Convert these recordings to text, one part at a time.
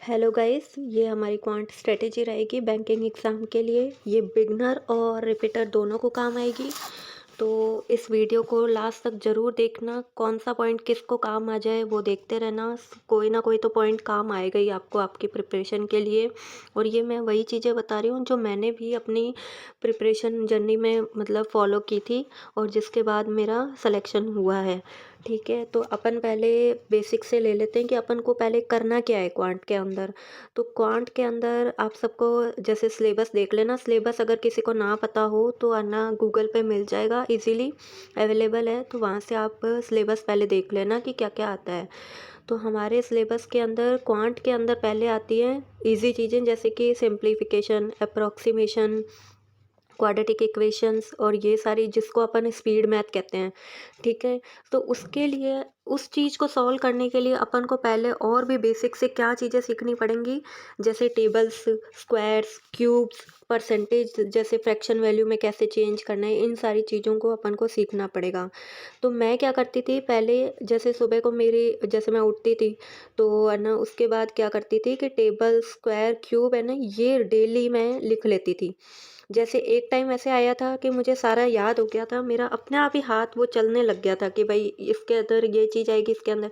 Hello guys, ये हमारी quant strategy रहेगी बैंकिंग एग्ज़ाम के लिए। ये बिगनर और रिपीटर दोनों को काम आएगी। तो इस वीडियो को लास्ट तक ज़रूर देखना, कौन सा पॉइंट किसको काम आ जाए वो देखते रहना। कोई ना कोई तो पॉइंट काम आएगा ही आपको आपकी प्रिपरेशन के लिए। और ये मैं वही चीज़ें बता रही हूँ जो मैंने भी अपनी प्रिपरेशन जर्नी में मतलब फ़ॉलो की थी और जिसके बाद मेरा सिलेक्शन हुआ है। ठीक है, तो अपन पहले बेसिक से ले लेते हैं कि अपन को पहले करना क्या है क्वांट के अंदर। तो क्वांट के अंदर आप सबको जैसे सिलेबस देख लेना। सिलेबस अगर किसी को ना पता हो तो आना गूगल पे मिल जाएगा, इजीली अवेलेबल है। तो वहाँ से आप सिलेबस पहले देख लेना कि क्या क्या आता है। तो हमारे सिलेबस के अंदर क्वांट के अंदर पहले आती हैं इजी चीज़ें, जैसे कि सिंप्लीफिकेशन, अप्रॉक्सीमेशन, क्वाड्रेटिक इक्वेशंस और ये सारी जिसको अपन स्पीड मैथ कहते हैं। ठीक है, तो उसके लिए उस चीज़ को सॉल्व करने के लिए अपन को पहले और भी बेसिक से क्या चीज़ें सीखनी पड़ेंगी, जैसे टेबल्स, स्क्वायर्स, क्यूब्स, परसेंटेज, जैसे फ्रैक्शन वैल्यू में कैसे चेंज करना है, इन सारी चीज़ों को अपन को सीखना पड़ेगा। तो मैं क्या करती थी पहले, जैसे सुबह को मेरी जैसे मैं उठती थी तो है ना, उसके बाद क्या करती थी कि टेबल, स्क्वायर, क्यूब है ना, ये डेली मैं लिख लेती थी। जैसे एक टाइम ऐसे आया था कि मुझे सारा याद हो गया था, मेरा अपने आप ही हाथ वो चलने लग गया था कि भाई इसके अंदर ये चीज़ आएगी, इसके अंदर।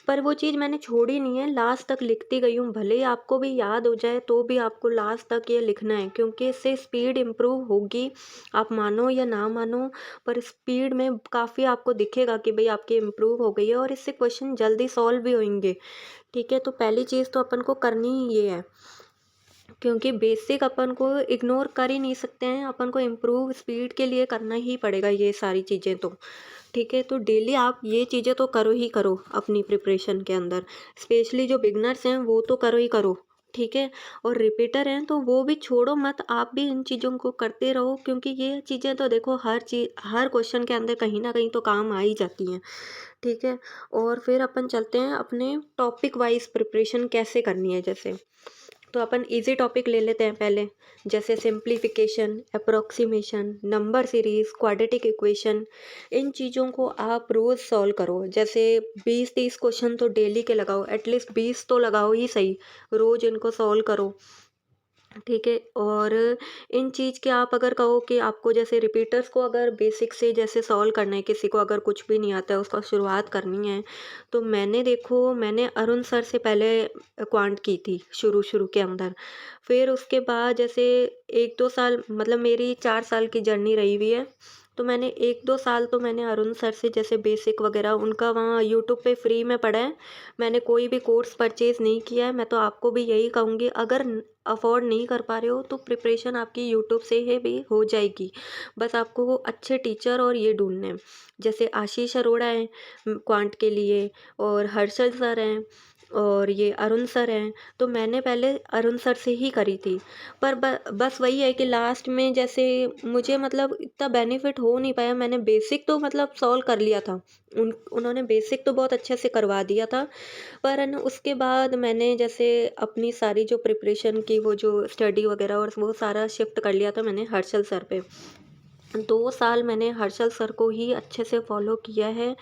पर वो चीज़ मैंने छोड़ी नहीं है, लास्ट तक लिखती गई हूँ। भले ही आपको भी याद हो जाए तो भी आपको लास्ट तक ये लिखना है, क्योंकि इससे स्पीड इम्प्रूव होगी। आप मानो या ना मानो, पर स्पीड में काफ़ी आपको दिखेगा कि भाई आपकी इम्प्रूव हो गई है और इससे क्वेश्चन जल्दी सॉल्व भी होंगे। ठीक है, तो पहली चीज़ तो अपन को करनी ही ये है, क्योंकि बेसिक अपन को इग्नोर कर ही नहीं सकते हैं। अपन को इम्प्रूव स्पीड के लिए करना ही पड़ेगा ये सारी चीज़ें तो। ठीक है, तो डेली आप ये चीज़ें तो करो ही करो अपनी प्रिपरेशन के अंदर। स्पेशली जो बिगनर्स हैं वो तो करो ही करो। ठीक है, और रिपीटर हैं तो वो भी छोड़ो मत, आप भी इन चीज़ों को करते रहो, क्योंकि ये चीज़ें तो देखो हर चीज़ हर क्वेश्चन के अंदर कहीं ना कहीं तो काम आ ही जाती हैं। ठीक है, और फिर अपन चलते हैं अपने टॉपिक वाइज प्रिपरेशन कैसे करनी है। जैसे तो अपन इजी टॉपिक ले लेते हैं पहले, जैसे simplification, approximation, number series, quadratic equation. इन चीज़ों को आप रोज़ सॉल्व करो। जैसे 20-30 क्वेश्चन तो डेली के लगाओ, एटलीस्ट 20 तो लगाओ ही सही। रोज़ इनको सॉल्व करो। ठीक है, और इन चीज़ के आप अगर कहो कि आपको जैसे रिपीटर्स को अगर बेसिक से जैसे सॉल्व करना है, किसी को अगर कुछ भी नहीं आता है उसका शुरुआत करनी है, तो मैंने अरुण सर से पहले क्वांट की थी शुरू शुरू के अंदर। फिर उसके बाद जैसे 1-2 साल, मतलब मेरी 4 साल की जर्नी रही हुई है। तो मैंने 1-2 साल तो मैंने अरुण सर से जैसे बेसिक वगैरह उनका वहाँ यूट्यूब पे फ्री में पढ़ा है। मैंने कोई भी कोर्स परचेज़ नहीं किया है। मैं तो आपको भी यही कहूँगी, अगर अफ़ोर्ड नहीं कर पा रहे हो तो प्रिपरेशन आपकी यूट्यूब से ही भी हो जाएगी। बस आपको वो अच्छे टीचर और ये ढूँढने हैं। जैसे आशीष अरोड़ा हैं क्वांट के लिए, और हर्षल सर हैं, और ये अरुण सर हैं। तो मैंने पहले अरुण सर से ही करी थी। पर बस वही है कि लास्ट में जैसे मुझे मतलब इतना बेनिफिट हो नहीं पाया। मैंने बेसिक तो मतलब सॉल्व कर लिया था। उन्होंने बेसिक तो बहुत अच्छे से करवा दिया था। पर है ना, उसके बाद मैंने जैसे अपनी सारी जो प्रिपरेशन की वो जो स्टडी वगैरह और वो सारा शिफ्ट कर लिया था मैंने हर्षल सर पे। 2 साल मैंने हर्षल सर को ही अच्छे से फॉलो किया है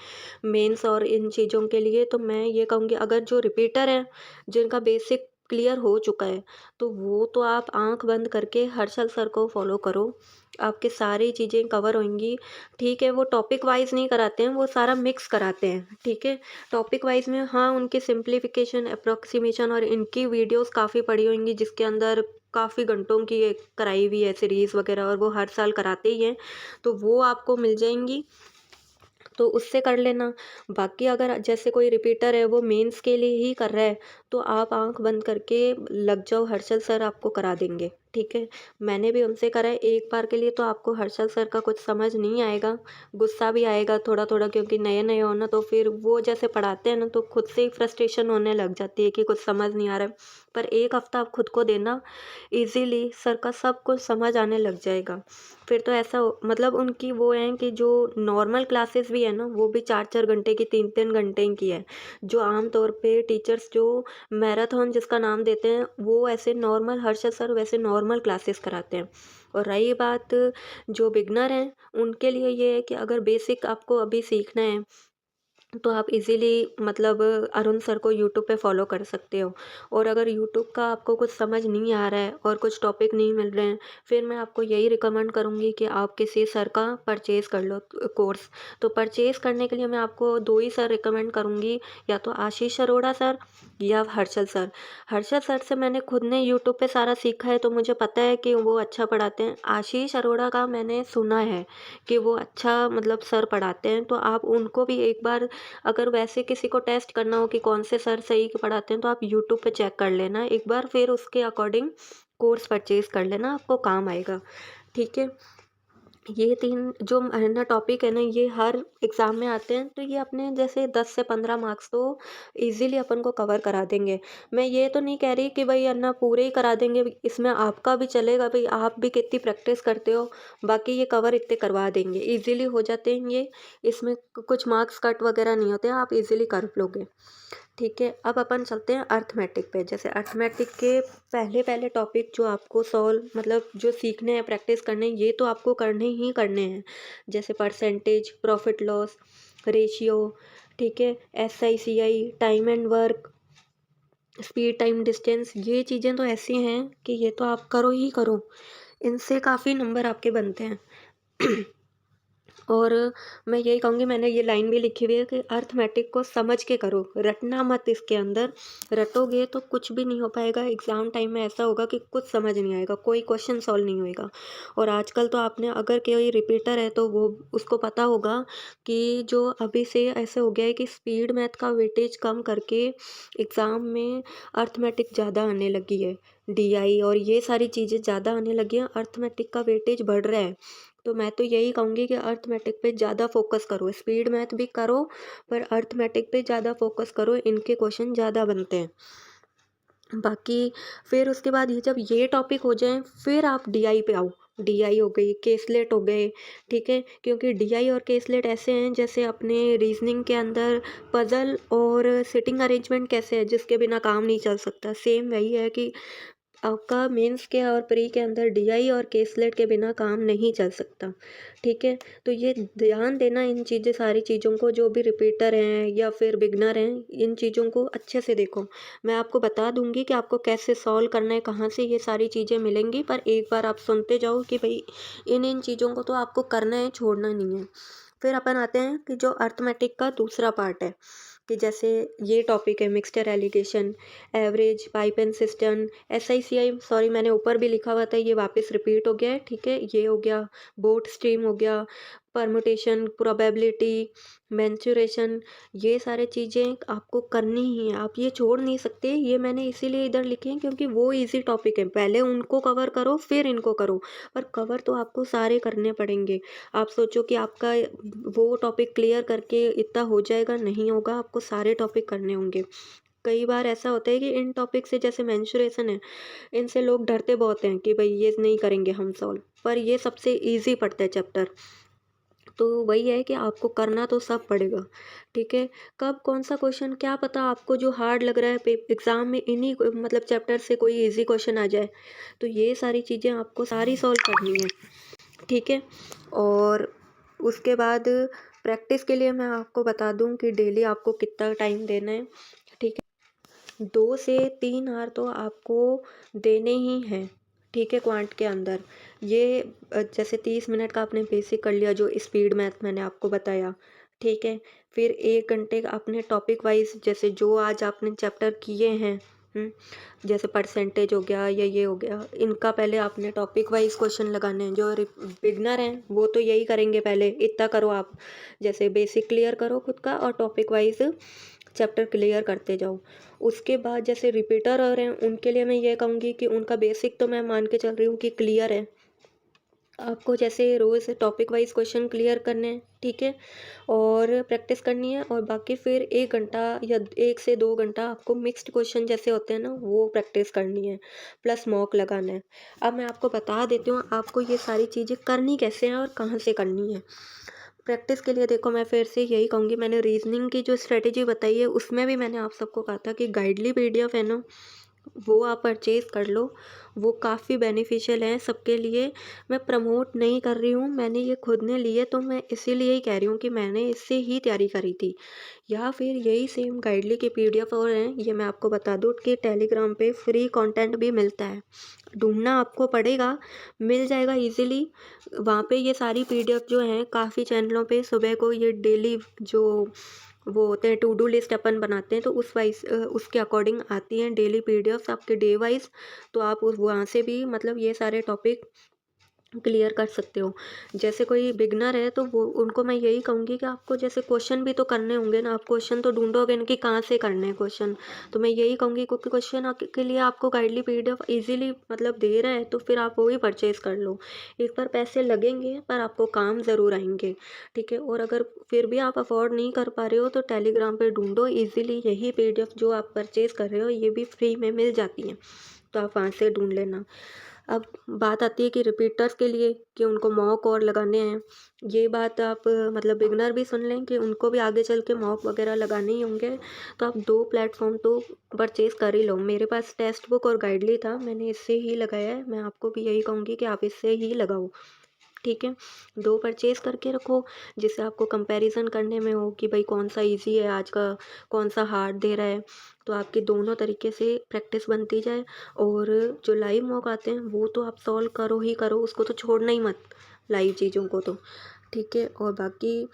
मेंस और इन चीज़ों के लिए। तो मैं ये कहूँगी, अगर जो रिपीटर हैं जिनका बेसिक क्लियर हो चुका है, तो वो तो आप आंख बंद करके हर्षल सर को फॉलो करो, आपकी सारी चीज़ें कवर होंगी। ठीक है, वो टॉपिक वाइज नहीं कराते हैं, वो सारा मिक्स कराते हैं। ठीक है, टॉपिक वाइज में हाँ, उनके सिंप्लीफिकेशन, अप्रोक्सीमेशन और इनकी वीडियोस काफ़ी पड़ी होंगी, जिसके अंदर काफ़ी घंटों की एक कराई हुई है सीरीज़ वगैरह, और वो हर साल कराते ही हैं। तो वो आपको मिल जाएंगी, तो उससे कर लेना। बाकी अगर जैसे कोई रिपीटर है वो मेंस के लिए ही कर रहा है, तो आप आँख बंद करके लग जाओ, हर्षल सर आपको करा देंगे। ठीक है, मैंने भी उनसे करा है। एक बार के लिए तो आपको हर्षल सर का कुछ समझ नहीं आएगा, गुस्सा भी आएगा थोड़ा-थोड़ा, क्योंकि नए-नए हो ना, तो फिर वो जैसे पढ़ाते हैं ना तो खुद से ही फ्रस्ट्रेशन होने लग जाती है कि कुछ समझ नहीं आ रहा है। पर 1 हफ्ता आप खुद को देना, ईज़िली सर का सब कुछ समझ आने लग जाएगा। फिर तो ऐसा मतलब उनकी वो है कि जो नॉर्मल क्लासेस भी है ना, वो भी 4-4 घंटे की, 3-3 घंटे की है। जो आम तौर पे टीचर्स जो मैराथन जिसका नाम देते हैं, वो ऐसे नॉर्मल हर्षद सर वैसे नॉर्मल क्लासेस कराते हैं। और रही बात जो बिगनर हैं, उनके लिए ये है कि अगर बेसिक आपको अभी सीखना है तो आप इजीली मतलब अरुण सर को यूट्यूब पे फॉलो कर सकते हो। और अगर यूट्यूब का आपको कुछ समझ नहीं आ रहा है और कुछ टॉपिक नहीं मिल रहे हैं, फिर मैं आपको यही रिकमेंड करूँगी कि आप किसी सर का परचेज़ कर लो कोर्स। तो परचेज़ करने के लिए मैं आपको 2 ही सर रिकमेंड करूँगी, या तो आशीष अरोड़ा सर या हर्षल सर। हर्षल सर से मैंने खुद ने यूट्यूब पे सारा सीखा है, तो मुझे पता है कि वो अच्छा पढ़ाते हैं। आशीष अरोड़ा का मैंने सुना है कि वो अच्छा मतलब सर पढ़ाते हैं, तो आप उनको भी एक बार, अगर वैसे किसी को टेस्ट करना हो कि कौन से सर सही पढ़ाते हैं, तो आप यूट्यूब पे चेक कर लेना एक बार, फिर उसके अकॉर्डिंग कोर्स परचेज़ कर लेना, आपको काम आएगा। ठीक है? ये 3 जो है ना टॉपिक है ना, ये हर एग्ज़ाम में आते हैं, तो ये अपने जैसे 10 से 15 मार्क्स तो ईज़िली अपन को कवर करा देंगे। मैं ये तो नहीं कह रही कि भई है ना पूरे ही करा देंगे, इसमें आपका भी चलेगा, भई आप भी कितनी प्रैक्टिस करते हो, बाकी ये कवर इतने करवा देंगे, ईज़िली हो जाते हैं ये, इसमें कुछ मार्क्स कट वगैरह नहीं होते, आप ईज़िली कर लोगे। ठीक है, अब अपन चलते हैं अर्थमेटिक पे। जैसे अर्थमेटिक के पहले टॉपिक जो आपको सॉल्व मतलब जो सीखने हैं, प्रैक्टिस करने हैं, ये तो आपको करने ही करने हैं। जैसे परसेंटेज, प्रॉफिट लॉस, रेशियो, ठीक है, SI, CI, time and work, speed, time, distance, ये चीज़ें तो ऐसी हैं कि ये तो आप करो ही करो। इनसे काफ़ी नंबर आपके बनते हैं। और मैं यही कहूँगी, मैंने ये लाइन भी लिखी हुई है कि अर्थमेटिक को समझ के करो, रटना मत इसके अंदर। रटोगे तो कुछ भी नहीं हो पाएगा, एग्ज़ाम टाइम में ऐसा होगा कि कुछ समझ नहीं आएगा, कोई क्वेश्चन सॉल्व नहीं होएगा। और आजकल तो आपने अगर कोई रिपीटर है तो वो उसको पता होगा कि जो अभी से ऐसे हो गया है कि स्पीड मैथ का वेटेज कम करके एग्ज़ाम में अर्थमेटिक ज़्यादा आने लगी है। DI और ये सारी चीज़ें ज़्यादा आने लगी हैं, अर्थमेटिक का वेटेज बढ़ रहा है। तो मैं तो यही कहूँगी कि अर्थमेटिक पे ज़्यादा फोकस करो, स्पीड मैथ भी करो, पर अर्थमेटिक पे ज़्यादा फोकस करो, इनके क्वेश्चन ज़्यादा बनते हैं। बाकी फिर उसके बाद ये जब ये टॉपिक हो जाएँ, फिर आप DI पे आओ। DI हो गई, केसलेट हो गए, ठीक है? क्योंकि DI और केसलेट ऐसे हैं जैसे अपने रीज़निंग के अंदर पज़ल और सिटिंग अरेंजमेंट कैसे है जिसके बिना काम नहीं चल सकता, सेम वही है कि आपका मेंस के और प्री के अंदर DI और केसलेट के बिना काम नहीं चल सकता। ठीक है? तो ये ध्यान देना इन चीज़ें सारी चीज़ों को, जो भी रिपीटर हैं या फिर बिगनर हैं, इन चीज़ों को अच्छे से देखो। मैं आपको बता दूँगी कि आपको कैसे सॉल्व करना है, कहाँ से ये सारी चीज़ें मिलेंगी, पर एक बार आप सुनते जाओ कि भई इन चीज़ों को तो आपको करना है, छोड़ना नहीं है। फिर अपन आते हैं कि जो अर्थमेटिक का दूसरा पार्ट है, कि जैसे ये टॉपिक है mixture allegation, average, pipe and system, SI, CI, sorry मैंने ऊपर भी लिखा हुआ था, ये वापस रिपीट हो गया है, ठीक है? ये हो गया, बोट स्ट्रीम हो गया, परमुटेशन, प्रोबेबिलिटी, मेंसुरेशन, ये सारी चीज़ें आपको करनी ही है, आप ये छोड़ नहीं सकते। ये मैंने इसीलिए इधर लिखे हैं क्योंकि वो ईज़ी टॉपिक है, पहले उनको कवर करो फिर इनको करो, पर कवर तो आपको सारे करने पड़ेंगे। आप सोचो कि आपका वो टॉपिक क्लियर करके इतना हो जाएगा, नहीं होगा, आपको सारे टॉपिक करने होंगे। कई बार ऐसा होता है कि इन टॉपिक से, जैसे मेंस्ट्रुएशन है, इनसे लोग डरते बहुत हैं कि भाई ये नहीं करेंगे हम सॉल्व, पर ये सबसे ईज़ी पड़ता है चैप्टर। तो वही है कि आपको करना तो सब पड़ेगा, ठीक है? कब कौन-सा क्वेश्चन, क्या पता आपको जो हार्ड लग रहा है पे एग्ज़ाम में इन्हीं मतलब चैप्टर से कोई ईज़ी क्वेश्चन आ जाए। तो ये सारी चीज़ें आपको सारी सॉल्व करनी है, ठीक है? और उसके बाद प्रैक्टिस के लिए मैं आपको बता दूँ कि डेली आपको कितना टाइम देना है, ठीक है? 2 से 3 आवर तो आपको देने ही हैं, ठीक है? क्वांट के अंदर ये जैसे 30 मिनट का आपने बेसिक कर लिया, जो स्पीड मैथ मैंने आपको बताया, ठीक है? फिर 1 घंटे का आपने टॉपिक वाइज, जैसे जो आज आपने चैप्टर किए हैं, हुँ, जैसे परसेंटेज हो गया या ये हो गया, इनका पहले आपने टॉपिक वाइज क्वेश्चन लगाने हैं। जो बिगनर हैं वो तो यही करेंगे, पहले इतना करो आप, जैसे बेसिक क्लियर करो खुद का और टॉपिक वाइज चैप्टर क्लियर करते जाओ। उसके बाद जैसे रिपीटर आ रहे हैं, उनके लिए मैं ये कहूँगी कि उनका बेसिक तो मैं मान के चल रही हूँ कि क्लियर है। आपको जैसे रोज़ टॉपिक वाइज क्वेश्चन क्लियर करने हैं, ठीक है? और प्रैक्टिस करनी है, और बाकी फिर 1 घंटा या 1 से 2 घंटा आपको मिक्स्ड क्वेश्चन जैसे होते हैं ना, वो प्रैक्टिस करनी है, प्लस मॉक लगाना है। अब मैं आपको बता देती हूँ आपको ये सारी चीज़ें करनी कैसे हैं और कहाँ से करनी है। प्रैक्टिस के लिए देखो, मैं फिर से यही कहूँगी, मैंने रीज़निंग की जो स्ट्रेटेजी बताई है उसमें भी मैंने आप सबको कहा था कि गाइडली PDF है ना, वो आप परचेज़ कर लो, वो काफ़ी बेनिफिशियल है सबके लिए। मैं प्रमोट नहीं कर रही हूँ, मैंने ये खुद ने लिए तो मैं इसीलिए ही कह रही हूँ कि मैंने इससे ही तैयारी करी थी। या फिर यही सेम गाइडली की पीडीएफ और हैं, ये मैं आपको बता दूँ कि टेलीग्राम पे फ्री कंटेंट भी मिलता है। ढूँढना आपको पड़ेगा, मिल जाएगा ईज़िली। वहाँ पे ये सारी पीडीएफ जो हैं काफ़ी चैनलों पे सुबह को ये डेली जो वो होते हैं टू डू लिस्ट अपन बनाते हैं, तो उसके अकॉर्डिंग आती हैं डेली पीडीएफ्स आपके डे वाइज़। तो आप उस वहाँ से भी मतलब ये सारे टॉपिक क्लियर कर सकते हो। जैसे कोई बिगिनर है तो वो उनको मैं यही कहूँगी कि आपको जैसे क्वेश्चन भी तो करने होंगे ना, आप क्वेश्चन तो ढूँढोगे ना कि कहाँ से करने हैं क्वेश्चन। तो मैं यही कहूँगी क्योंकि क्वेश्चन के लिए आपको गाइडली पीडीएफ ईज़िली मतलब दे रहा है, तो फिर आप वो ही परचेज़ कर लो। एक बार पैसे लगेंगे पर आपको काम ज़रूर आएँगे, ठीक है? और अगर फिर भी आप अफ़ोर्ड नहीं कर पा रहे हो तो टेलीग्राम पे ढूँढो ईज़िली, यही पीडीएफ जो आप परचेज़ कर रहे हो ये भी फ्री में मिल जाती हैं। तो आप वहाँ से ढूँढ लेना। अब बात आती है कि रिपीटर्स के लिए कि उनको मॉक और लगाने हैं। ये बात आप मतलब बिगिनर भी सुन लें कि उनको भी आगे चल के मॉक वगैरह लगाने ही होंगे, तो आप 2 प्लेटफ़ॉर्म तो परचेज़ कर ही लो। मेरे पास टेक्स्ट बुक और गाइडली था, मैंने इससे ही लगाया है। मैं आपको भी यही कहूँगी कि आप इससे ही लगाओ। ठीक है, 2 परचेज़ करके रखो, जिससे आपको कंपैरिज़न करने में हो कि भाई कौन-सा ईज़ी है आज का, कौन-सा हार्ड दे रहा है। तो आपकी दोनों तरीके से प्रैक्टिस बनती जाए और जो लाइव मॉक आते हैं, वो तो आप सॉल्व करो ही करो, उसको तो छोड़ना ही मत, लाइव चीज़ों को तो। ठीक है, और बाकी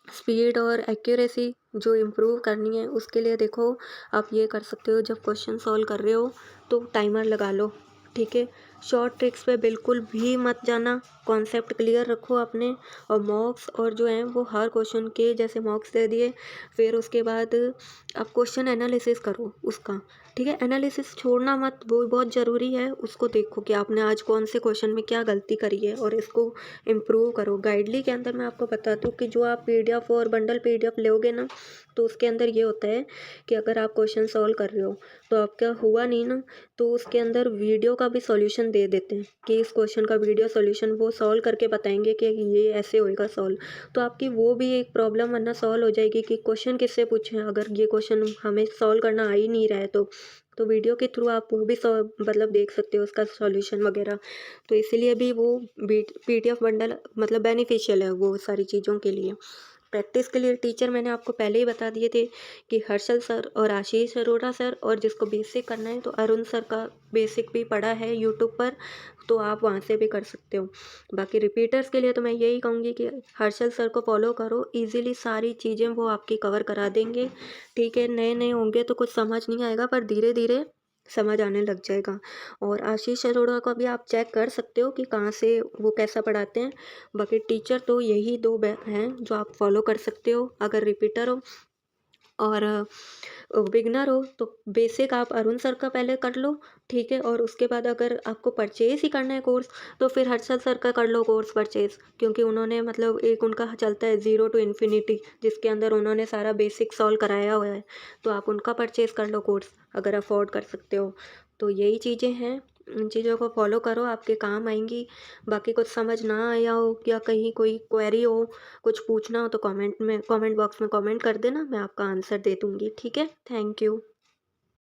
स्पीड और एक्यूरेसी जो इम्प्रूव करनी है, उसके लिए देखो आप ये कर सकते हो, जब क्वेश्चन सॉल्व कर रहे हो, तो टाइमर लगा लो, ठीक है? शॉर्ट ट्रिक्स पे बिल्कुल भी मत जाना, कॉन्सेप्ट क्लियर रखो अपने। और मॉक्स और जो हैं वो हर क्वेश्चन के जैसे मॉक्स दे दिए, फिर उसके बाद आप क्वेश्चन एनालिसिस करो उसका, ठीक है? एनालिसिस छोड़ना मत, वो बहुत ज़रूरी है। उसको देखो कि आपने आज कौन से क्वेश्चन में क्या गलती करी है और इसको इम्प्रूव करो। गाइडली के अंदर मैं आपको बता दूँ कि जो आप पीडीएफ और बंडल पीडीएफ लोगे ना, तो उसके अंदर ये होता है कि अगर आप क्वेश्चन सॉल्व कर रहे हो, तो आपका हुआ नहीं ना, तो उसके अंदर वीडियो का भी सॉल्यूशन दे देते हैं कि इस क्वेश्चन का वीडियो सॉल्यूशन वो सॉल्व करके बताएँगे कि ये ऐसे होएगा सॉल्व। तो आपकी वो भी एक प्रॉब्लम वरना सॉल्व हो जाएगी कि क्वेश्चन किससे पूछें, अगर ये क्वेश्चन हमें सॉल्व करना आ ही नहीं रहा है तो वीडियो के थ्रू आप वो भी मतलब देख सकते हो उसका सॉल्यूशन वगैरह। तो इसीलिए भी वो पीडीएफ बंडल मतलब बेनिफिशियल है वो सारी चीज़ों के लिए। प्रैक्टिस के लिए टीचर मैंने आपको पहले ही बता दिए थे कि हर्षल सर और आशीष अरोड़ा सर, और जिसको बेसिक करना है तो अरुण सर का बेसिक भी पड़ा है यूट्यूब पर, तो आप वहाँ से भी कर सकते हो। बाकी रिपीटर्स के लिए तो मैं यही कहूँगी कि हर्षल सर को फॉलो करो, ईज़िली सारी चीज़ें वो आपकी कवर करा देंगे। ठीक है, नए-नए होंगे तो कुछ समझ नहीं आएगा पर धीरे-धीरे समझ आने लग जाएगा। और आशीष अरोड़ा का भी आप चेक कर सकते हो कि कहाँ से वो कैसा पढ़ाते हैं। बाकी टीचर तो यही 2 हैं जो आप फॉलो कर सकते हो अगर रिपीटर हो। और बिगिनर हो तो बेसिक आप अरुण सर का पहले कर लो, ठीक है? और उसके बाद अगर आपको परचेज़ ही करना है कोर्स, तो फिर हर्षल सर का कर लो कोर्स परचेज़, क्योंकि उन्होंने मतलब एक उनका चलता है ज़ीरो टू इन्फिनिटी, जिसके अंदर उन्होंने सारा बेसिक सॉल्व कराया हुआ है। तो आप उनका परचेज़ कर लो कोर्स अगर अफ़ोर्ड कर सकते हो। तो यही चीज़ें हैं, इन चीज़ों को फॉलो करो, आपके काम आएँगी। बाकी कुछ समझ ना आया हो या कहीं कोई क्वेरी हो, कुछ पूछना हो तो कमेंट बॉक्स में कमेंट कर देना, मैं आपका आंसर दे दूँगी, ठीक है? Thank you.